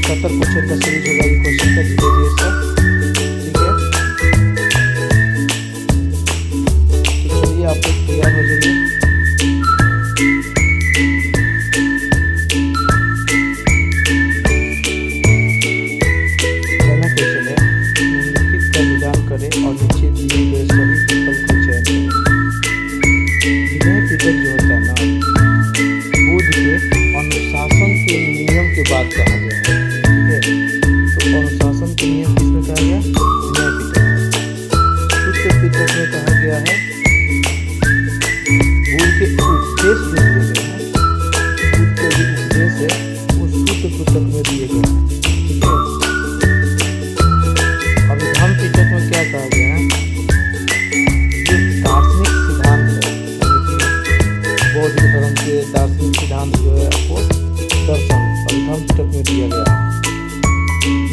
70 question का series होगा ये क्वेश्चन का, दीजिए सब, ठीक है। तो चलिए आप लोग तैयार हो जाइए। पहला क्वेश्चन है, निम्नलिखित का मिलान करें और नीचे दिए गए सही विकल्प को चयन करें। विनय पिटक जो होता है ना, बुद्ध के अनुशासन के नियम के बाद कहा गया है, ठीक है। तो अनुशासन के नियम किसमें कहा गया? विनय पिटक। सूत्र पिटक में कहा गया है बुद्ध के उपदेश जो दिए गए हैं, बुद्ध के जो उपदेश है वो सूत्र पिटक में दिए गए हैं, ठीक है। अभिधम्म पिटक में क्या कहा गया है? जो दार्शनिक सिद्धांत है, बौद्ध धर्म के दार्शनिक सिद्धांत जो है वो दर्शन अभिधम्म पिटक में दिया गया है।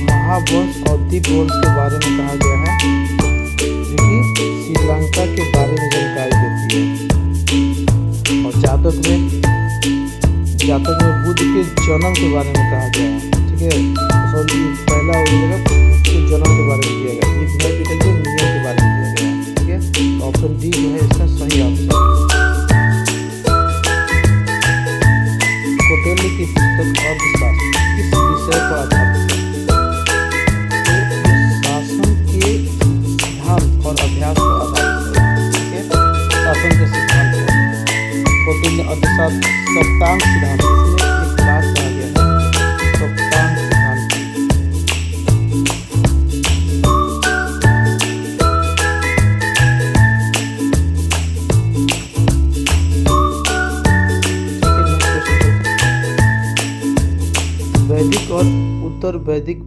महावंश और दीपवंश के बारे में कहा गया है, जो कि श्रीलंका के बारे में जानकारी देती है। और जातक में बुद्ध के जन्म के बारे में कहा गया है, ठीक है। तो पहला हो जाएगा के जन्म के बारे में दिया गया, ये विनय पिटक के नियम के बारे में दिया गया है, ठीक है। तो ऑप्शन डी जो है इसका सही आंसर है। कौटिल्य की पुस्तक अर्थशास्त्र किस विषय पर आधारित है? तो शासन के सिद्धांत और अभ्यास पर आधारित है, ठीक है। शासन के सिद्धांत पर कौटिल्य अर्थशास्त्र सप्तांग सिद्धांत, इसमें एक क्लास कहा गया है सप्तांग सिद्धांत। वैदिक और उत्तर वैदिक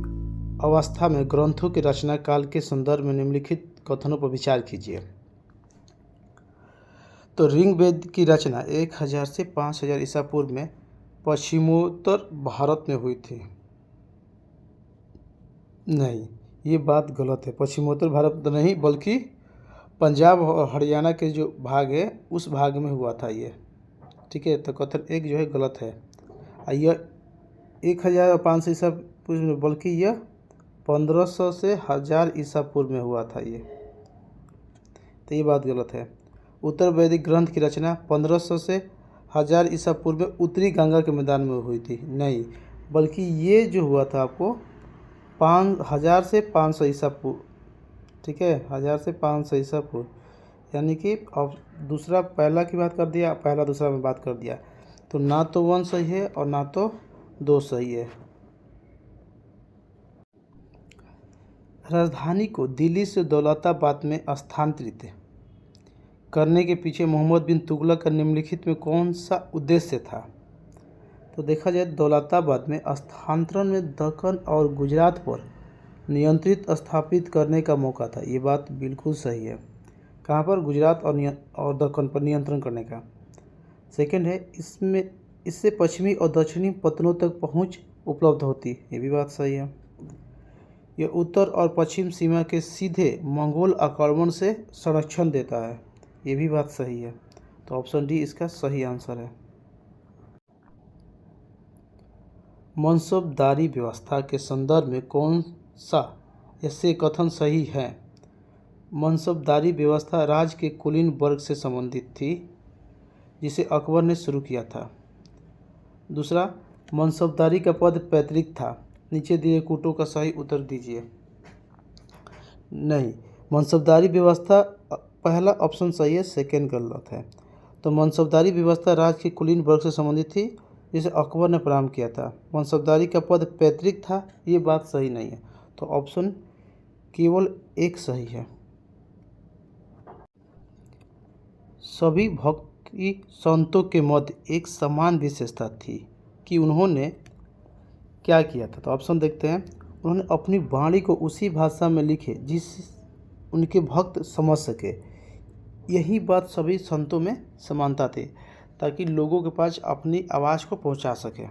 अवस्था में ग्रंथों की रचना काल के संदर्भ में निम्नलिखित कथनों पर विचार कीजिए। तो ऋग्वेद की रचना 1000 से 5000 ईसा पूर्व में पश्चिमोत्तर भारत में हुई थी। नहीं, ये बात गलत है। पश्चिमोत्तर भारत तो नहीं, बल्कि पंजाब और हरियाणा के जो भाग है उस भाग में हुआ था ये, ठीक है। तो कथन एक जो है गलत है। यह 1500 ईसा पूर्व में, बल्कि यह 1500 से 1000 ईसा पूर्व में हुआ था ये, तो ये बात गलत है। उत्तर वैदिक ग्रंथ की रचना 1500 से 1000 ईसा पूर्व में उत्तरी गंगा के मैदान में हुई थी। नहीं, बल्कि ये जो हुआ था आपको 1000 से 500 ईसा पूर्व, ठीक है। 1000 से 500 ईसा पूर्व, यानी कि अब दूसरा पहला की बात कर दिया, पहला दूसरा में बात कर दिया, तो ना तो 1 सही है और ना तो 2 सही है। राजधानी को दिल्ली से दौलताबाद में स्थानांतरित करने के पीछे मोहम्मद बिन तुगलक का निम्नलिखित में कौन सा उद्देश्य था? तो देखा जाए दौलताबाद में स्थानांतरण में दक्कन और गुजरात पर नियंत्रित स्थापित करने का मौका था। ये बात बिल्कुल सही है। कहाँ पर? गुजरात और दक्कन पर नियंत्रण करने का। सेकंड है, इससे पश्चिमी और दक्षिणी पत्तनों तक पहुंच उपलब्ध होती, ये भी बात सही है। यह उत्तर और पश्चिम सीमा के सीधे मंगोल आक्रमण से संरक्षण देता है, ये भी बात सही है। तो ऑप्शन डी इसका सही आंसर है। मनसबदारी व्यवस्था के संदर्भ में कौन सा ऐसे कथन सही है? मनसबदारी व्यवस्था राज्य के कुलीन वर्ग से संबंधित थी, जिसे अकबर ने शुरू किया था। दूसरा, मनसबदारी का पद पैतृक था। नीचे दिए कूटों का सही उत्तर दीजिए। नहीं, मनसबदारी व्यवस्था पहला ऑप्शन सही है, सेकंड गलत है। तो मनसबदारी व्यवस्था राज्य के कुलीन वर्ग से संबंधित थी, जिसे अकबर ने प्रारंभ किया था। मनसबदारी का पद पैतृक था, ये बात सही नहीं है। तो ऑप्शन केवल एक सही है। सभी भक्ति संतों के मध्य एक समान विशेषता थी कि उन्होंने क्या किया था? तो ऑप्शन देखते हैं। उन्होंने अपनी वाणी को उसी भाषा में लिखे जिस उनके भक्त समझ सके। यही बात सभी संतों में समानता थी, ताकि लोगों के पास अपनी आवाज़ को पहुंचा सके।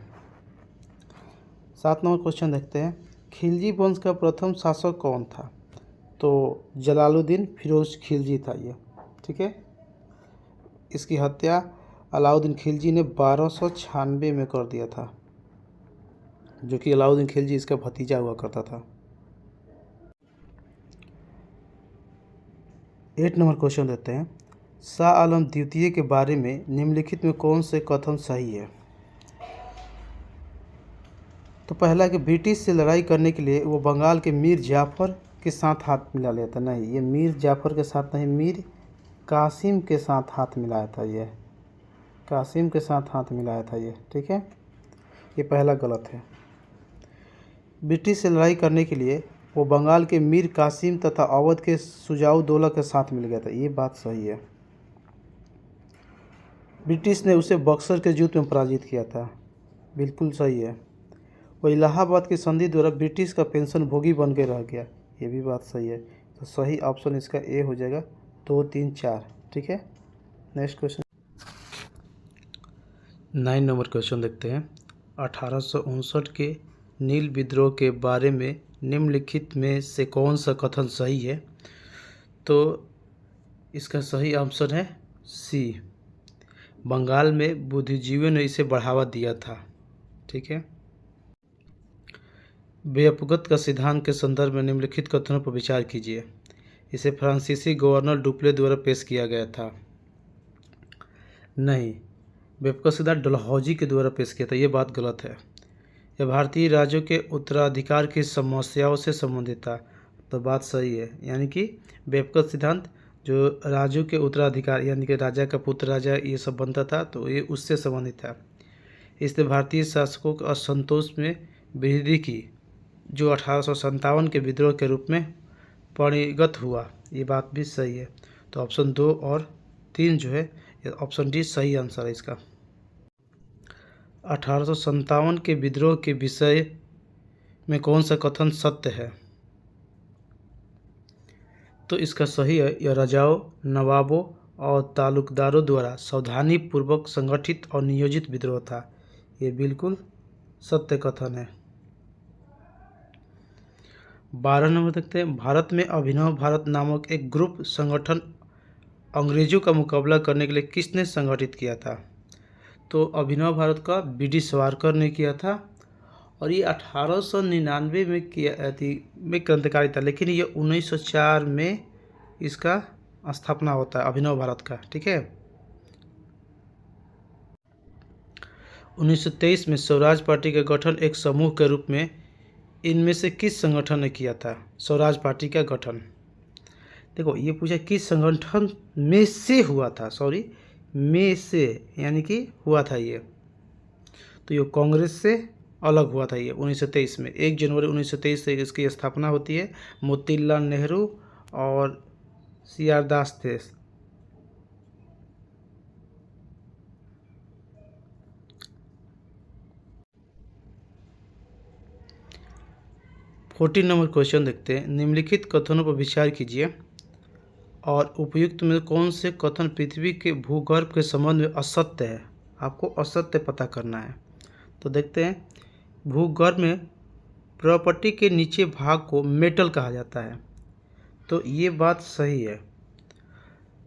7 नंबर क्वेश्चन देखते हैं। खिलजी वंश का प्रथम शासक कौन था? तो जलालुद्दीन फिरोज खिलजी था ये, ठीक है। इसकी हत्या अलाउद्दीन खिलजी ने 1296 में कर दिया था। जो कि अलाउद्दीन खिलजी इसका भतीजा हुआ करता था। 8 नंबर क्वेश्चन देते हैं, शाह आलम द्वितीय के बारे में निम्नलिखित में कौन से कथन सही है। तो पहला कि ब्रिटिश से लड़ाई करने के लिए वो बंगाल के मीर जाफ़र के साथ हाथ मिला लिया था। नहीं, ये मीर जाफ़र के साथ नहीं, मीर कासिम के साथ हाथ मिलाया था। ये कासिम के साथ हाथ मिलाया था ये, ठीक है, ये पहला गलत है। ब्रिटिश से लड़ाई करने के लिए वो बंगाल के मीर कासिम तथा अवध के शुजाउद्दौला के साथ मिल गया था, ये बात सही है। ब्रिटिश ने उसे बक्सर के युद्ध में पराजित किया था, बिल्कुल सही है। वो इलाहाबाद की संधि द्वारा ब्रिटिश का पेंशन भोगी बन के रह गया, ये भी बात सही है। तो सही ऑप्शन इसका ए हो जाएगा, 2, 3, 4, ठीक है। नेक्स्ट क्वेश्चन 9 नंबर क्वेश्चन देखते हैं, 1859 के नील विद्रोह के बारे में निम्नलिखित में से कौन सा कथन सही है। तो इसका सही ऑप्शन है सी, बंगाल में बुद्धिजीवियों ने इसे बढ़ावा दिया था, ठीक है। बेअपगत का सिद्धांत के संदर्भ में निम्नलिखित कथनों पर विचार कीजिए। इसे फ्रांसीसी गवर्नर डुप्ले द्वारा पेश किया गया था। नहीं, बेअपगत सिद्धांत डलहौजी के द्वारा पेश किया था, ये बात गलत है। यह भारतीय राज्यों के उत्तराधिकार की समस्याओं से संबंधित था, तो बात सही है। यानी कि बेअपगत सिद्धांत जो राज्यों के उत्तराधिकार यानी कि राजा का पुत्र राजा ये सब बनता था, तो ये उससे संबंधित था। इसने भारतीय शासकों के असंतोष में वृद्धि की, जो 1857 के विद्रोह के रूप में परिणत हुआ, ये बात भी सही है। तो ऑप्शन 2 और 3 जो है, ऑप्शन डी सही आंसर है इसका। 1857 के विद्रोह के विषय में कौन सा कथन सत्य है। तो इसका सही है, यह राजाओं, नवाबों और तालुकदारों द्वारा सावधानीपूर्वक संगठित और नियोजित विद्रोह था, ये बिल्कुल सत्य कथन है। 12 नंबर देखते हैं, भारत में अभिनव भारत नामक एक ग्रुप संगठन अंग्रेजों का मुकाबला करने के लिए किसने संगठित किया था। तो अभिनव भारत का बी.डी. सावरकर ने किया था, और ये 1899 में किया में क्रांतिकारी था, लेकिन ये 1904 में इसका स्थापना होता है अभिनव भारत का, ठीक है। 1923 में स्वराज पार्टी का गठन एक समूह के रूप में इनमें से किस संगठन ने किया था। स्वराज पार्टी का गठन, देखो ये पूछा किस संगठन में से हुआ था, सॉरी में से यानी कि हुआ था ये, तो ये कांग्रेस से अलग हुआ था। ये 1923 में 1 जनवरी 1923 से इसकी स्थापना होती है। मोतीलाल नेहरू और सी.आर. दास थे। फोर्टीन नंबर क्वेश्चन देखते हैं, निम्नलिखित कथनों पर विचार कीजिए और उपयुक्त में कौन से कथन पृथ्वी के भूगर्भ के संबंध में असत्य है। आपको असत्य पता करना है। तो देखते हैं, भूगर्भ में प्रॉपर्टी के नीचे भाग को मेटल कहा जाता है, तो ये बात सही है।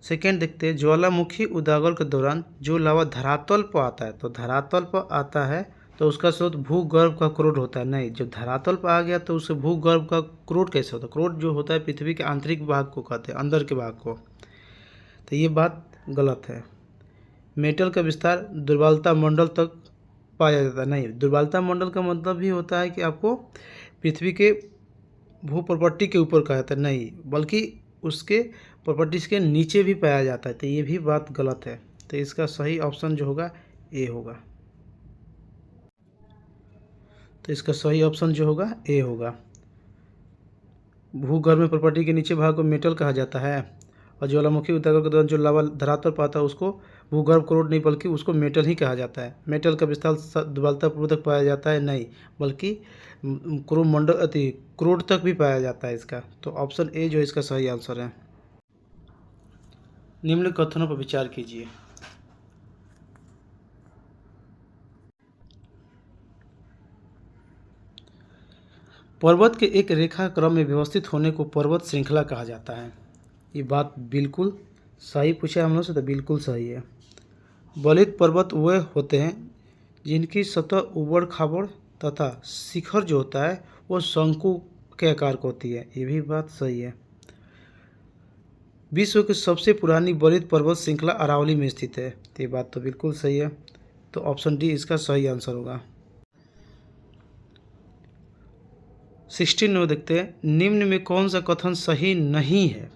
सेकेंड देखते हैं, ज्वालामुखी उद्गार के दौरान जो लावा धरातल पर आता है, तो धरातल पर आता है तो उसका स्रोत भूगर्भ का क्रोड होता है। नहीं, जब धरातल पर आ गया तो उसे भूगर्भ का क्रोड कैसे होता है। क्रोड जो होता है पृथ्वी के आंतरिक भाग को कहते हैं, अंदर के भाग को, तो ये बात गलत है। मेटल का विस्तार दुर्बलता मंडल तक पाया जाता है। नहीं, दुर्बलता मंडल का मतलब भी होता है कि आपको पृथ्वी के भू प्रॉपर्टी के ऊपर कहा जाता है, नहीं बल्कि उसके प्रॉपर्टीज के नीचे भी पाया जाता है, तो ये भी बात गलत है। तो इसका सही ऑप्शन जो होगा ए होगा। तो इसका सही ऑप्शन जो होगा ए होगा। भूगर्भ में प्रॉपर्टी के नीचे भाग को मेटल कहा जाता है, और ज्वालामुखी उद्गार के दौरान जो लावा धरातल पर आता है उसको भूगर्भ क्रोड नहीं बल्कि उसको मेटल ही कहा जाता है। मेटल का विस्तार दुर्बलतापूर्वक पाया जाता है, नहीं बल्कि क्रोड मंडल क्रोड तक भी पाया जाता है इसका। तो ऑप्शन ए जो इसका सही आंसर है। निम्न कथनों पर विचार कीजिए। पर्वत के एक रेखा क्रम में व्यवस्थित होने को पर्वत श्रृंखला कहा जाता है, ये बात बिल्कुल सही पूछा हम लोग से, तो बिल्कुल सही है। बलित पर्वत वे होते हैं जिनकी सतह उबड़ खाबड़ तथा शिखर जो होता है वो शंकु के आकार का होती है। ये भी बात सही है। विश्व की सबसे पुरानी बलित पर्वत श्रृंखला अरावली में स्थित है। ये बात तो बिल्कुल सही है। तो ऑप्शन डी इसका सही आंसर होगा। 16 में देखते हैं, निम्न में कौन सा कथन सही नहीं है?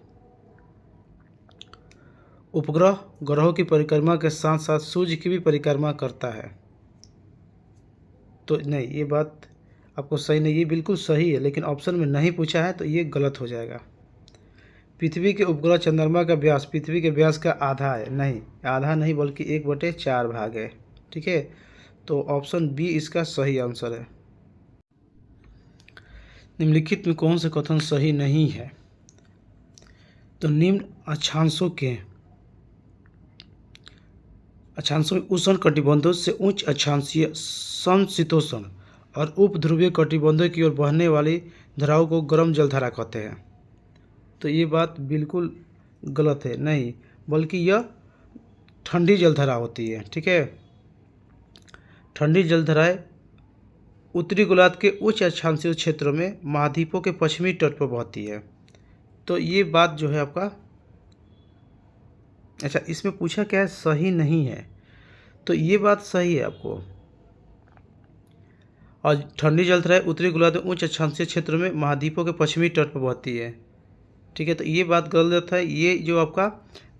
उपग्रह ग्रहों की परिक्रमा के साथ साथ सूर्य की भी परिक्रमा करता है। तो नहीं, ये बात आपको सही नहीं, ये बिल्कुल सही है, लेकिन ऑप्शन में नहीं पूछा है तो ये गलत हो जाएगा। पृथ्वी के उपग्रह चंद्रमा का व्यास पृथ्वी के व्यास का आधा है। नहीं, आधा नहीं बल्कि 1/4 भाग है। ठीक है, तो ऑप्शन बी इसका सही आंसर है। निम्नलिखित में कौन सा कथन सही नहीं है? तो निम्न अक्षांशों में उष्ण कटिबंधों से उच्च अक्षांशीय समशीतोष्ण और उपध्रुवीय कटिबंधों की ओर बहने वाली धाराओं को गर्म जलधारा कहते हैं। तो ये बात बिल्कुल गलत है। नहीं, बल्कि यह ठंडी जलधारा होती है। ठीक है, ठंडी जलधाराएं उत्तरी गोलार्ध के उच्च अक्षांशीय क्षेत्रों में महाद्वीपों के पश्चिमी तट पर बहती है। तो ये बात जो है आपका, अच्छा इसमें पूछा क्या है, सही नहीं है, तो ये बात सही है आपको। और ठंडी जलधाराएं उत्तरी गोलार्ध में उच्च अक्षांशीय क्षेत्रों में महाद्वीपों के पश्चिमी तट पर बहती है। ठीक है, तो ये बात गलत है। ये जो आपका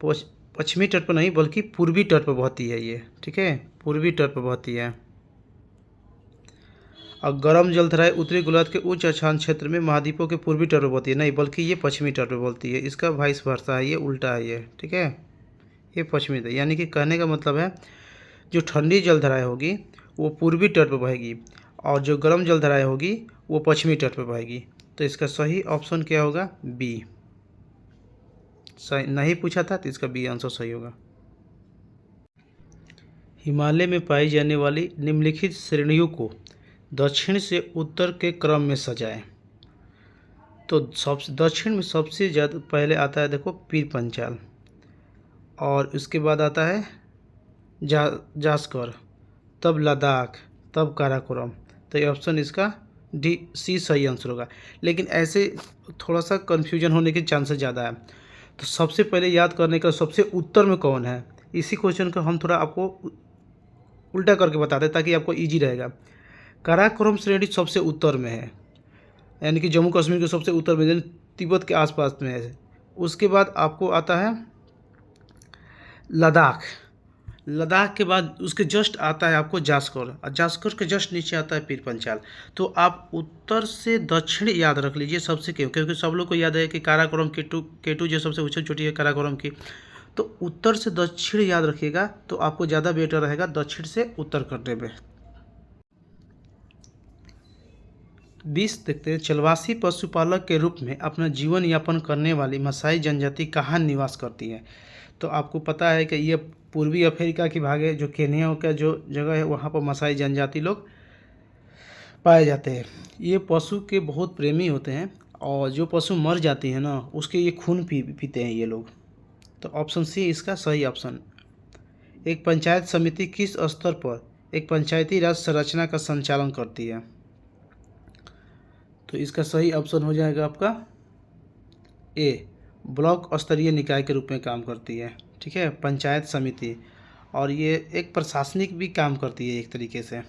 पश्चिमी तट पर नहीं बल्कि पूर्वी तट पर बहती है ये। ठीक है, पूर्वी तट पर बहती है। और गर्म जलधाराएं उत्तरी गोलार्ध के उच्च अक्षांश क्षेत्र में महाद्वीपों के पूर्वी तट पर बहती है। नहीं, बल्कि ये पश्चिमी तट पर बहती है। इसका वाइस वर्सा है, ये उल्टा है ये। ठीक है, ये पश्चिमी तट, यानी कि कहने का मतलब है जो ठंडी जलधाराएं होगी वो पूर्वी तट पर बहेगी और जो गर्म जलधाराएं होगी वो पश्चिमी तट पर बहेगी। तो इसका सही ऑप्शन क्या होगा? बी। सही नहीं पूछा था तो इसका बी आंसर सही होगा। हिमालय में पाई जाने वाली निम्नलिखित श्रेणियों को दक्षिण से उत्तर के क्रम में सजाएं। तो दक्षिण में सबसे ज़्यादा पहले आता है देखो पीर पंचाल, और उसके बाद आता है जास्कर, तब लद्दाख, तब काराकोरम। तो ये ऑप्शन इसका डी सी सही आंसर होगा। लेकिन ऐसे थोड़ा सा कन्फ्यूजन होने के चांसेस ज़्यादा है। तो सबसे पहले याद करने का सबसे उत्तर में कौन है, इसी क्वेश्चन को हम थोड़ा आपको उल्टा करके बताते हैं ताकि आपको ईजी रहेगा। काराकोरम श्रेणी सबसे उत्तर में है, यानी कि जम्मू कश्मीर के सबसे उत्तर में, तिब्बत के आसपास में है। उसके बाद आपको आता है लद्दाख, लद्दाख के बाद उसके जस्ट आता है आपको जास्कर, और जास्कर के जस्ट नीचे आता है पीर पंचाल। तो आप उत्तर से दक्षिण याद रख लीजिए सबसे, क्योंकि सब लोग को याद है कि काराकोरम केटू जो सबसे ऊंची चोटी है काराकोरम की। तो उत्तर से दक्षिण याद रखिएगा तो आपको ज़्यादा बेटर रहेगा दक्षिण से उत्तर करने में। 20 देखते हैं, चलवासी पशुपालक के रूप में अपना जीवन यापन करने वाली मसाई जनजाति कहाँ निवास करती है? तो आपको पता है कि ये पूर्वी अफ्रीका की भाग है, जो केन्या का जो जगह है वहाँ पर मसाई जनजाति लोग पाए जाते हैं। ये पशु के बहुत प्रेमी होते हैं और जो पशु मर जाती है ना उसके ये खून पीते हैं ये लोग। तो ऑप्शन सी इसका सही ऑप्शन। एक पंचायत समिति किस स्तर पर एक पंचायती राज संरचना का संचालन करती है? तो इसका सही ऑप्शन हो जाएगा आपका ए, ब्लॉक स्तरीय निकाय के रूप में काम करती है। ठीक है, पंचायत समिति, और ये एक प्रशासनिक भी काम करती है एक तरीके से।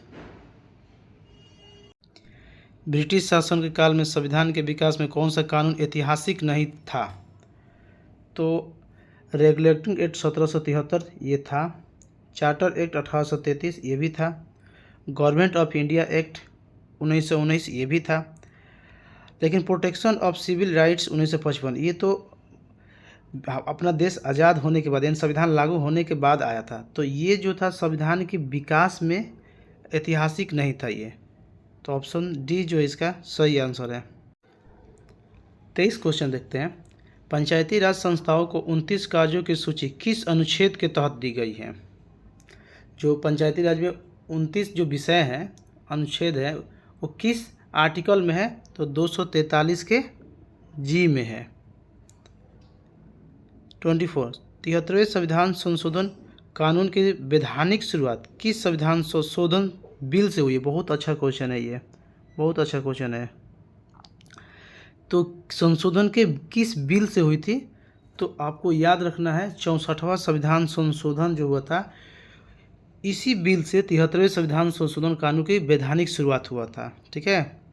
ब्रिटिश शासन के काल में संविधान के विकास में कौन सा कानून ऐतिहासिक नहीं था? तो रेगुलेटिंग एक्ट 1773 ये था, चार्टर एक्ट 1833 ये भी था, गवर्नमेंट ऑफ इंडिया एक्ट 1919 ये भी था, लेकिन प्रोटेक्शन ऑफ सिविल राइट्स 1955 ये तो अपना देश आज़ाद होने के बाद, यानी संविधान लागू होने के बाद आया था। तो ये जो था संविधान के विकास में ऐतिहासिक नहीं था ये। तो ऑप्शन डी जो इसका सही आंसर है। 23 क्वेश्चन देखते हैं, पंचायती राज संस्थाओं को 29 कार्यों की सूची किस अनुच्छेद के तहत दी गई है? जो पंचायती राज में 29 जो विषय हैं, अनुच्छेद है, वो किस आर्टिकल में है? तो 243 के जी में है। 24 73वें संविधान संशोधन कानून की वैधानिक शुरुआत किस संविधान संशोधन बिल से हुई है। बहुत अच्छा क्वेश्चन है ये, बहुत अच्छा क्वेश्चन है। तो संशोधन के किस बिल से हुई थी? तो आपको याद रखना है 64वां संविधान संशोधन जो हुआ था, इसी बिल से 73वें संविधान संशोधन कानून की वैधानिक शुरुआत हुआ था। ठीक है।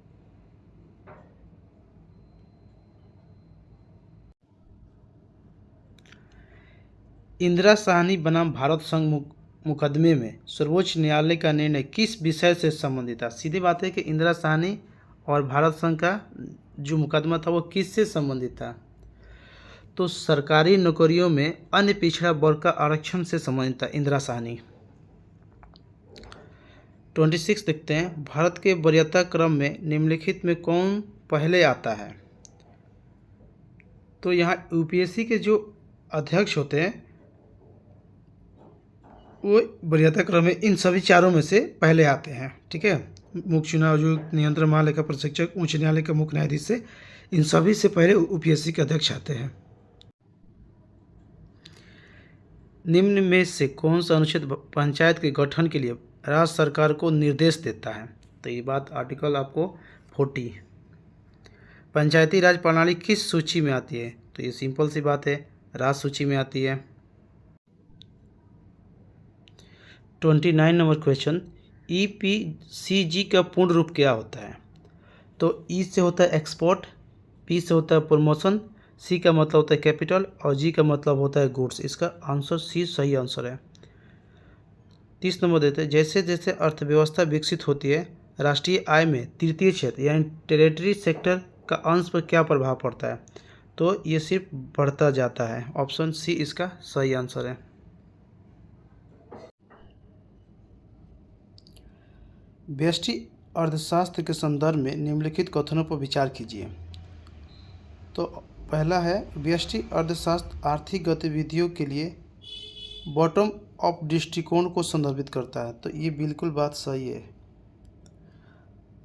इंदिरा साहनी बनाम भारत संघ मुकदमे में सर्वोच्च न्यायालय का निर्णय किस विषय से संबंधित था? सीधी बात है कि इंदिरा साहनी और भारत संघ का जो मुकदमा था वो किस से संबंधित था? तो सरकारी नौकरियों में अन्य पिछड़ा वर्ग का आरक्षण से संबंधित था इंदिरा साहनी। 26 देखते हैं, भारत के वरीयता क्रम में निम्नलिखित में कौन पहले आता है? तो यहाँ यूपीएससी के जो अध्यक्ष होते हैं वो वरीयता क्रम में इन सभी चारों में से पहले आते हैं। ठीक है। मुख्य चुनाव आयुक्त, नियंत्रण महालेखा परीक्षक, उच्च न्यायालय के मुख्य न्यायाधीश से, इन सभी से पहले यूपीएससी के अध्यक्ष आते हैं। निम्न में से कौन सा अनुच्छेद पंचायत के गठन के लिए राज्य सरकार को निर्देश देता है? तो ये बात आर्टिकल आपको 40। पंचायती राज प्रणाली किस सूची में आती है? तो ये सिंपल सी बात है, राज्य सूची में आती है। 29 नंबर क्वेश्चन, ईपीसीजी का पूर्ण रूप क्या होता है? तो ई से होता है एक्सपोर्ट, पी से होता है प्रमोशन, सी का मतलब होता है कैपिटल और जी का मतलब होता है गुड्स। इसका आंसर सी सही आंसर है। 30 नंबर देते हैं, जैसे जैसे अर्थव्यवस्था विकसित होती है राष्ट्रीय आय में तृतीय क्षेत्र यानी टेरिटरी सेक्टर का अंश पर क्या प्रभाव पड़ता है? तो ये सिर्फ बढ़ता जाता है। ऑप्शन सी इसका सही आंसर है। व्यष्टि अर्थशास्त्र के संदर्भ में निम्नलिखित कथनों पर विचार कीजिए। तो पहला है, व्यष्टि अर्थशास्त्र आर्थिक गतिविधियों के लिए बॉटम अप दृष्टिकोण को संदर्भित करता है। तो ये बिल्कुल बात सही है।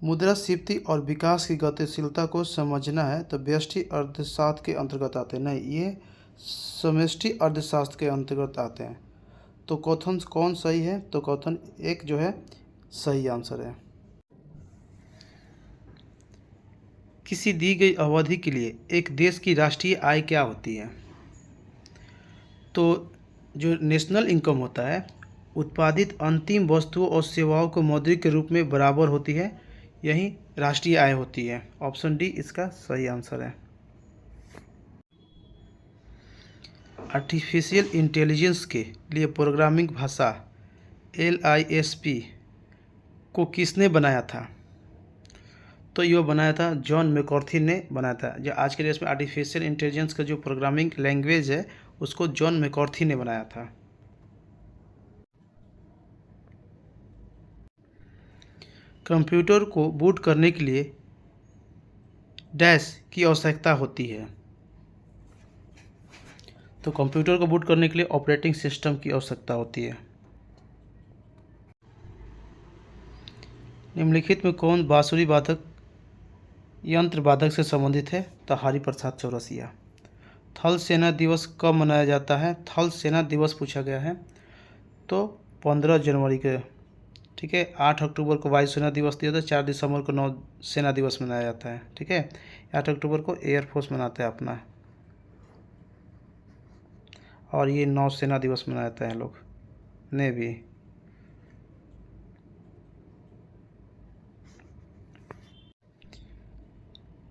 मुद्रास्फीति और विकास की गतिशीलता को समझना है तो व्यष्टि अर्थशास्त्र के अंतर्गत आते हैं, नहीं ये समष्टि अर्थशास्त्र के अंतर्गत आते हैं। तो कथन कौन सही है? तो कथन एक जो है सही आंसर है। किसी दी गई अवधि के लिए एक देश की राष्ट्रीय आय क्या होती है? तो जो नेशनल इनकम होता है, उत्पादित अंतिम वस्तुओं और सेवाओं को मौद्रिक के रूप में बराबर होती है, यही राष्ट्रीय आय होती है। ऑप्शन डी इसका सही आंसर है। आर्टिफिशियल इंटेलिजेंस के लिए प्रोग्रामिंग भाषा LISP को किसने बनाया था? तो ये बनाया था जॉन मैकॉर्थी ने बनाया था। जो आज के डेट में आर्टिफिशियल इंटेलिजेंस का जो प्रोग्रामिंग लैंग्वेज है उसको जॉन मैकॉर्थी ने बनाया था। कंप्यूटर को बूट करने के लिए डैश की आवश्यकता होती है। तो कंप्यूटर को बूट करने के लिए ऑपरेटिंग सिस्टम की आवश्यकता होती है। निम्नलिखित में कौन बांसुरी वादक यंत्र वादक से संबंधित है? तो हरिप्रसाद चौरसिया। थल सेना दिवस कब मनाया जाता है? थल सेना दिवस पूछा गया है तो 15 जनवरी के। ठीक है। 8 अक्टूबर को वायुसेना दिवस दिया था, 4 दिसंबर को नौ सेना दिवस मनाया जाता है। ठीक है। 8 अक्टूबर को एयरफोर्स मनाते हैं अपना, और ये नौसेना दिवस मनाते हैं लोग, नेवी।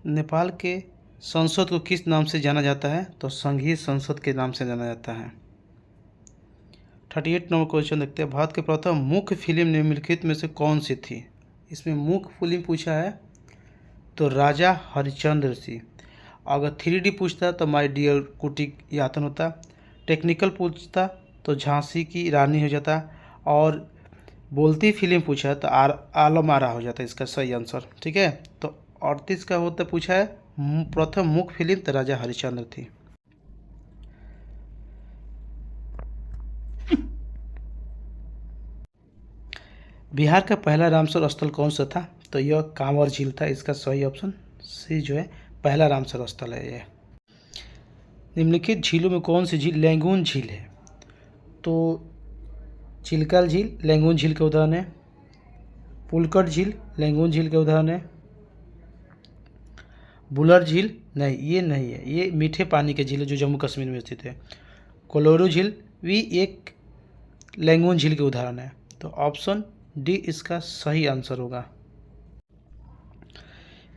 नेपाल के संसद को किस नाम से जाना जाता है? तो संघीय संसद के नाम से जाना जाता है। 38 नंबर क्वेश्चन देखते हैं, भारत के प्रथम मुख्य फिल्म निम्नलिखित में से कौन सी थी? इसमें मुख्य फिल्म पूछा है तो राजा हरिश्चंद्र सी। अगर 3D पूछता तो माय डियर कुटी यातन होता, टेक्निकल पूछता तो झांसी की रानी हो जाता, और बोलती फिल्म पूछा तो आलम आरा हो जाता। इसका सही आंसर। ठीक है। तो 38 का होता पूछा है प्रथम मुख्य फिल्म तो राजा हरिश्चंद्र थी। बिहार का पहला रामसर स्थल कौन सा था? तो यह कांवर झील था। इसका सही ऑप्शन सी जो है पहला रामसर स्थल है यह। निम्नलिखित झीलों में कौन सी झील लैंगून झील है? तो चिल्का झील लैंगून झील का उदाहरण है। पुलकट झील लैंगून झील का उदाहरण है। बुलर झील नहीं, ये नहीं है, ये मीठे पानी के झील है जो जम्मू कश्मीर में स्थित है। कोलोरू झील भी एक लैंगून झील के उदाहरण है। तो ऑप्शन डी इसका सही आंसर होगा।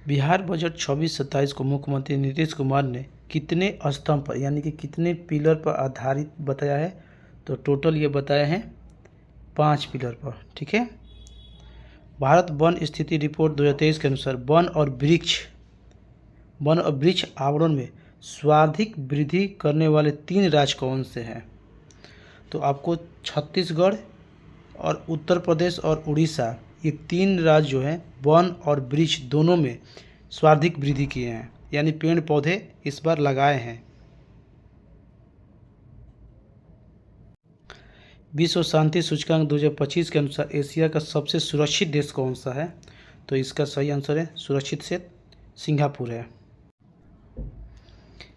बिहार बजट 26-27 को मुख्यमंत्री नीतीश कुमार ने कितने स्तंभ पर यानी कि कितने पिलर पर आधारित बताया है? तो टोटल ये बताए हैं 5 पिलर पर। ठीक है। भारत वन स्थिति रिपोर्ट 2023 के अनुसार वन और वृक्ष आवरण में सर्वाधिक वृद्धि करने वाले 3 राज्य कौन से हैं? तो आपको छत्तीसगढ़ और उत्तर प्रदेश और उड़ीसा, ये 3 राज्य जो हैं वन और वृक्ष दोनों में सर्वाधिक वृद्धि किए हैं, यानी पेड़ पौधे इस बार लगाए हैं। विश्व शांति सूचकांक 2025 के अनुसार एशिया का सबसे सुरक्षित देश कौन सा है? तो इसका सही आंसर है सुरक्षित से सिंगापुर है।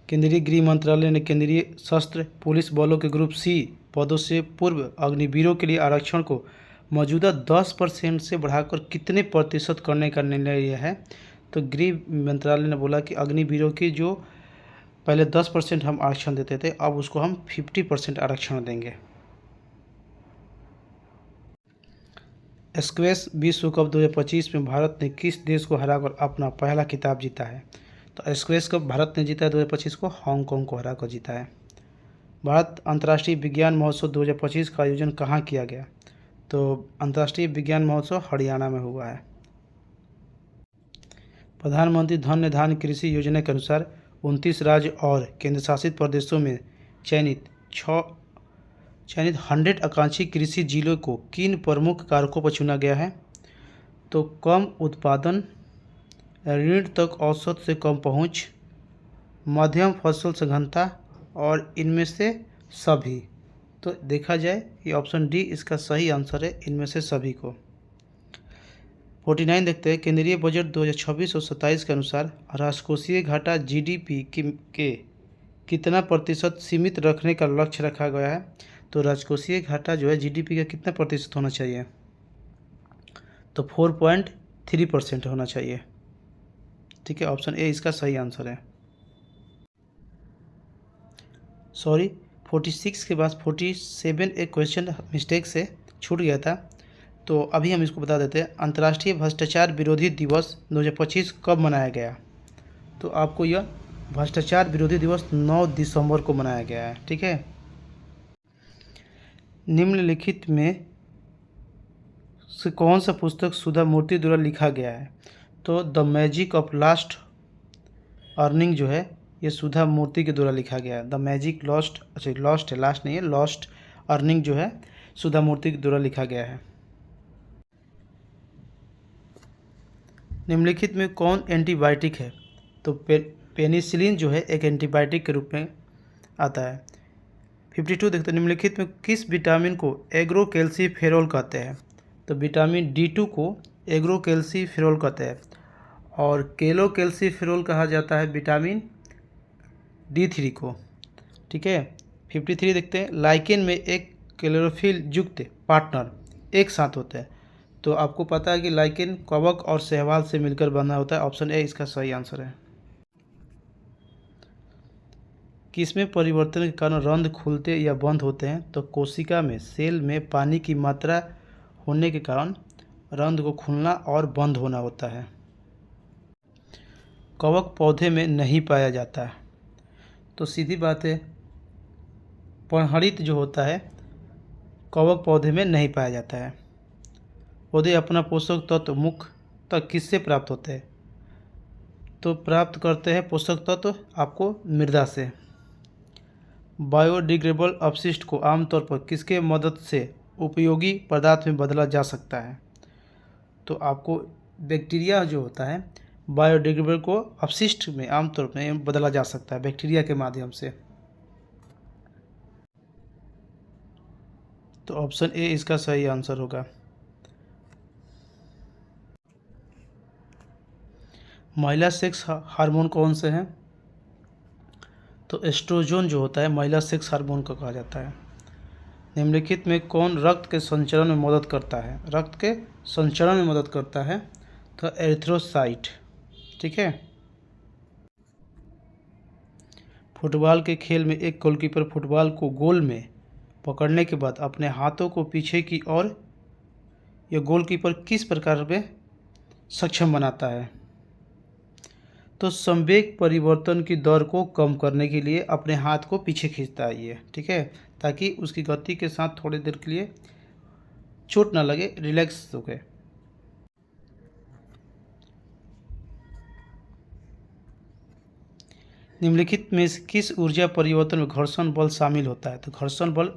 केंद्रीय गृह मंत्रालय ने केंद्रीय सशस्त्र पुलिस बलों के ग्रुप सी पदों से पूर्व अग्निवीरों के लिए आरक्षण को मौजूदा 10% से बढ़ाकर कितने प्रतिशत करने का निर्णय लिया है? तो गृह मंत्रालय ने बोला कि अग्निवीरों की जो पहले 10% हम आरक्षण देते थे, अब उसको हम 50% आरक्षण देंगे। स्क्वैश विश्व कप 2025 में भारत ने किस देश को हराकर अपना पहला खिताब जीता है? तो स्क्वैश कप भारत ने जीता है 2025 को हांगकांग को हराकर जीता है। भारत अंतर्राष्ट्रीय विज्ञान महोत्सव 2025 का आयोजन कहाँ किया गया? तो अंतर्राष्ट्रीय विज्ञान महोत्सव हरियाणा में हुआ है। प्रधानमंत्री धन्य धान्य कृषि योजना के अनुसार 29 राज्य और केंद्र शासित प्रदेशों में चयनित 100 आकांक्षी कृषि जिलों को किन प्रमुख कारकों पर चुना गया है? तो कम उत्पादन, ऋण तक औसत से कम पहुंच, मध्यम फसल सघनता और इनमें से सभी। तो देखा जाए ये ऑप्शन डी इसका सही आंसर है, इनमें से सभी को। 49 देखते हैं। केंद्रीय बजट 2026 और 27 के अनुसार राजकोषीय घाटा जीडीपी के कितना प्रतिशत सीमित रखने का लक्ष्य रखा गया है? तो राजकोषीय घाटा जो है जीडीपी का कितना प्रतिशत होना चाहिए? तो 4.3% होना चाहिए। ठीक है, ऑप्शन ए इसका सही आंसर है। सॉरी, 46 के बाद 47 एक क्वेश्चन मिस्टेक से छूट गया था, तो अभी हम इसको बता देते हैं। अंतर्राष्ट्रीय भ्रष्टाचार विरोधी दिवस 2025 कब मनाया गया? तो आपको यह भ्रष्टाचार विरोधी दिवस 9 दिसंबर को मनाया गया है। ठीक है। निम्नलिखित में से कौन सा पुस्तक सुधा मूर्ति द्वारा लिखा गया है? तो the magic of last earning जो है ये सुधा मूर्ति के द्वारा लिखा गया है। द मैजिक लॉस्ट, अच्छा लॉस्ट है, लास्ट नहीं है, लॉस्ट अर्निंग जो है सुधा मूर्ति के द्वारा लिखा गया है। निम्नलिखित में कौन एंटीबायोटिक है? तो पेनिसिलिन जो है एक एंटीबायोटिक के रूप में आता है। 52 देखते हैं। निम्नलिखित में किस विटामिन को एग्रोकैल्सीफेरॉल कहते हैं? तो विटामिन D2 को एग्रोकैल्सीफेरॉल कहते हैं और केलोकैल्सीफेरॉल कहा जाता है विटामिन D3 को। ठीक है। 53 देखते हैं। लाइकेन में एक क्लोरोफिल युक्त पार्टनर एक साथ होते हैं। तो आपको पता है कि लाइकेन कवक और शैवाल से मिलकर बना होता है। ऑप्शन ए इसका सही आंसर है। किसमें परिवर्तन के कारण रंध्र खुलते या बंद होते हैं? तो कोशिका में सेल में पानी की मात्रा होने के कारण रंध्र को खुलना और बंद होना होता है। कवक पौधे में नहीं पाया जाता है। तो सीधी बात है, पर्णहरित जो होता है कवक पौधे में नहीं पाया जाता है। पौधे अपना पोषक तत्व मुख्य तक किससे प्राप्त होते हैं? तो प्राप्त करते हैं पोषक तत्व आपको मृदा से। बायोडिग्रेडेबल अपशिष्ट को आमतौर पर किसके मदद से उपयोगी पदार्थ में बदला जा सकता है? तो आपको बैक्टीरिया जो होता है बायोडिग्रेडेबल को अपशिष्ट में आमतौर में बदला जा सकता है बैक्टीरिया के माध्यम से। तो ऑप्शन ए इसका सही आंसर होगा। महिला सेक्स हार्मोन कौन से हैं? तो एस्ट्रोजन जो होता है महिला सेक्स हार्मोन को कहा जाता है। निम्नलिखित में कौन रक्त के संचरण में मदद करता है? रक्त के संचरण में मदद करता है तो एरिथ्रोसाइट। ठीक है। फुटबॉल के खेल में एक गोलकीपर फुटबॉल को गोल में पकड़ने के बाद अपने हाथों को पीछे की ओर यह गोलकीपर किस प्रकार में सक्षम बनाता है? तो संवेग परिवर्तन की दर को कम करने के लिए अपने हाथ को पीछे खींचता है ये। ठीक है, ताकि उसकी गति के साथ थोड़ी देर के लिए चोट ना लगे, रिलैक्स हो गए। निम्नलिखित में से किस ऊर्जा परिवर्तन में घर्षण बल शामिल होता है? तो घर्षण बल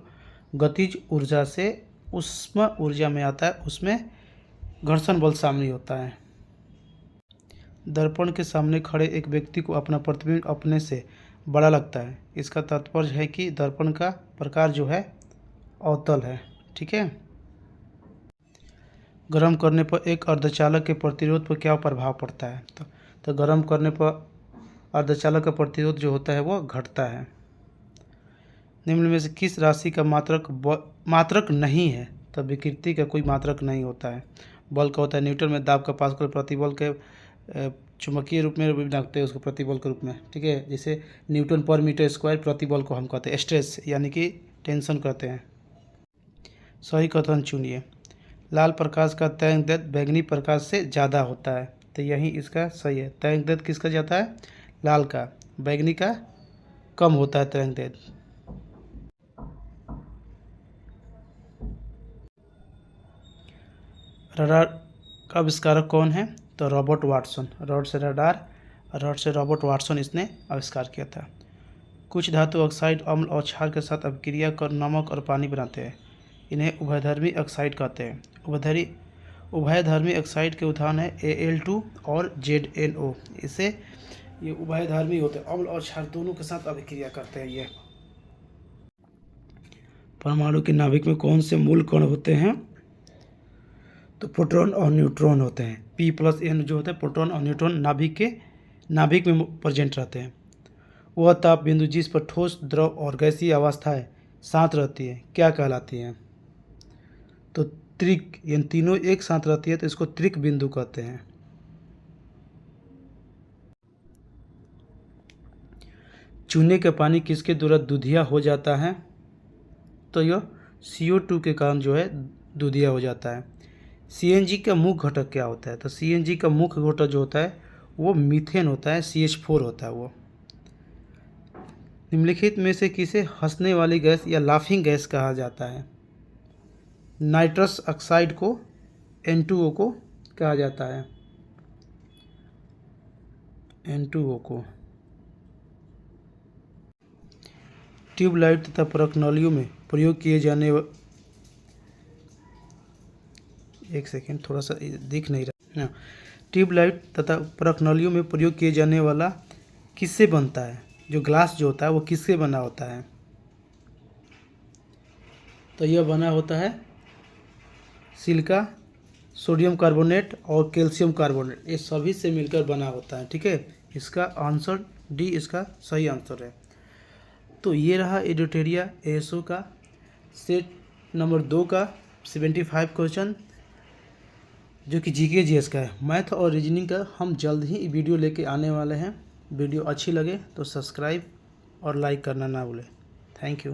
गतिज ऊर्जा से उष्म ऊर्जा में आता है, उसमें घर्षण बल शामिल होता है। दर्पण के सामने खड़े एक व्यक्ति को अपना प्रतिबिंब अपने से बड़ा लगता है। इसका तात्पर्य है कि दर्पण का प्रकार जो है अवतल है। ठीक है। गर्म करने पर एक अर्धचालक के प्रतिरोध पर क्या प्रभाव पड़ता है? तो गर्म करने पर अर्धचालक का प्रतिरोध जो होता है वो घटता है। निम्न में से किस राशि का मात्रक नहीं है? तो विकृति का कोई मात्रक नहीं होता है। बल का होता है न्यूटन में, दाब का पास्कल, प्रतिबल के चुंबकीय रूप में भी रखते हैं उसको प्रतिबल के रूप में। ठीक है, जैसे न्यूटन पर मीटर स्क्वायर प्रतिबल को हम कहते हैं, स्ट्रेस यानी कि टेंशन कहते हैं। सही कथन चुनिए। लाल प्रकाश का तरंगदैर्घ्य बैंगनी प्रकाश से ज़्यादा होता है, तो यही इसका सही है। तरंगदैर्घ्य किसका ज़्यादा है? लाल का। बैंगनी का कम होता है तरंगदैर्घ्य। रडार का आविष्कारक कौन है? तो रॉबर्ट वाटसन। रॉड से रडार, रॉड से रॉबर्ट वाटसन इसने आविष्कार किया था। कुछ धातु ऑक्साइड अम्ल और क्षार के साथ अभिक्रिया कर नमक और पानी बनाते हैं, इन्हें उभयधर्मी ऑक्साइड कहते हैं। उभयधर्मी ऑक्साइड के उदाहरण है Al2 और ZnO। इसे ये उभयधर्मी होते हैं, अम्ल और क्षार दोनों के साथ अभिक्रिया करते हैं ये। परमाणु के नाभिक में कौन से मूल कण होते हैं? तो प्रोटॉन और न्यूट्रॉन होते हैं। P+N जो होता है प्रोटॉन और न्यूट्रॉन नाभिक में प्रेजेंट रहते हैं। वह ताप बिंदु जिस पर ठोस, द्रव और गैसीय अवस्थाएं साथ रहती है क्या कहलाती हैं? तो त्रिक, इन तीनों एक साथ रहती है तो इसको त्रिक बिंदु कहते हैं। चूने का पानी किसके द्वारा दूधिया हो जाता है? तो यह CO2 के कारण जो है दूधिया हो जाता है। CNG का मुख्य घटक क्या होता है? तो CNG का मुख्य घटक जो होता है वो मीथेन होता है, CH4 होता है वो। निम्नलिखित में से किसे हंसने वाली गैस या लाफिंग गैस कहा जाता है? नाइट्रस ऑक्साइड को N2O को कहा जाता है, N2O को। ट्यूबलाइट तथा परखनलियों में प्रयोग किए जाने एक सेकेंड, थोड़ा सा दिख नहीं रहा। ट्यूबलाइट तथा परखनलियों में प्रयोग किए जाने वाला किससे बनता है? जो ग्लास जो होता है वो किससे बना होता है? तो यह बना होता है सिलिका, सोडियम कार्बोनेट और कैल्शियम कार्बोनेट, ये सभी से मिलकर बना होता है। ठीक है, इसका आंसर डी इसका सही आंसर है। तो ये रहा एडिटोरिया ASO का सेट नंबर 2 का 75 क्वेश्चन, जो कि GK GS का है। मैथ और रीजनिंग का हम जल्द ही वीडियो लेके आने वाले हैं। वीडियो अच्छी लगे तो सब्सक्राइब और लाइक करना ना भूलें। Thank you.